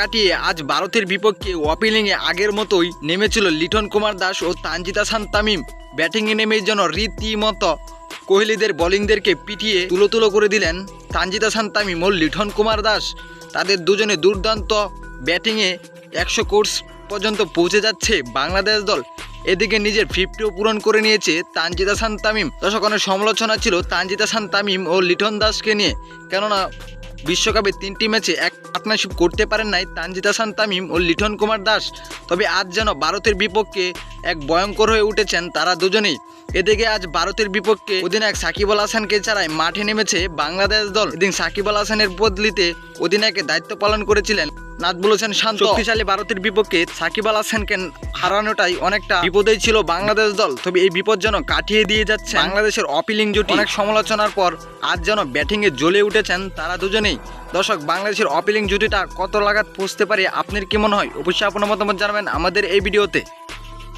কাটিয়ে আজ ভারতের বিপক্ষে ওপেনিংয়ে আগের মতোই নেমেছিল লিটন কুমার দাস ও তানজিদ হাসান তামিম। ব্যাটিংয়ে নেমে যেন রীতিমতো কোহলিদের বোলিংদেরকে পিটিয়ে তুলো করে দিলেন তানজিদ হাসান তামিম ও লিটন কুমার দাস। তাদের দুজনে দুর্দান্ত ব্যাটিংয়ে 100 কোর্স পর্যন্ত পৌঁছে যাচ্ছে বাংলাদেশ দল। এদিকে নিজের 50ও পূরণ করে নিয়েছে তানজিদ হাসান তামিম। দর্শক, অনেক সমালোচনা ছিল তানজিদ হাসান তামিম ও লিটন দাসকে নিয়ে, কেননা বিশ্বকাপে 3টি ম্যাচে এক পার্টনারশিপ করতে পারেন নাই তানজিদ হাসান তামিম ও লিটন কুমার দাস। তবে আজ যেন ভারতের বিপক্ষে এক ভয়ঙ্কর হয়ে উঠেছেন তারা দুজনেই। এদিকে আজ ভারতের বিপক্ষে অধিনায়ক সাকিব আল হাসানকে ছাড়াই মাঠে নেমেছে বাংলাদেশ দল। এদিন সাকিব আল হাসানের বদলিতে অধিনায়কের দায়িত্ব পালন করেছিলেন নাজমুল হোসেন শান্ত। শক্তিশালী ভারতের বিপক্ষে সাকিব আল হাসানকে হারানোটাই অনেকটা বিপদেই ছিল বাংলাদেশ দল। তবে এই বিপদ যেন কাটিয়ে দিয়ে যাচ্ছে বাংলাদেশের অপিলিং জুটি। অনেক সমালোচনার পর আজ যেন ব্যাটিংয়ে জ্বলে উঠেছেন তারা দুজনেই। দর্শক, বাংলাদেশের অপিলিং জুটিটা কত লাগাত পৌঁছতে পারে আপনার কি মনে হয়? অবশ্যই আপনার মতামত জানাবেন আমাদের এই ভিডিওতে।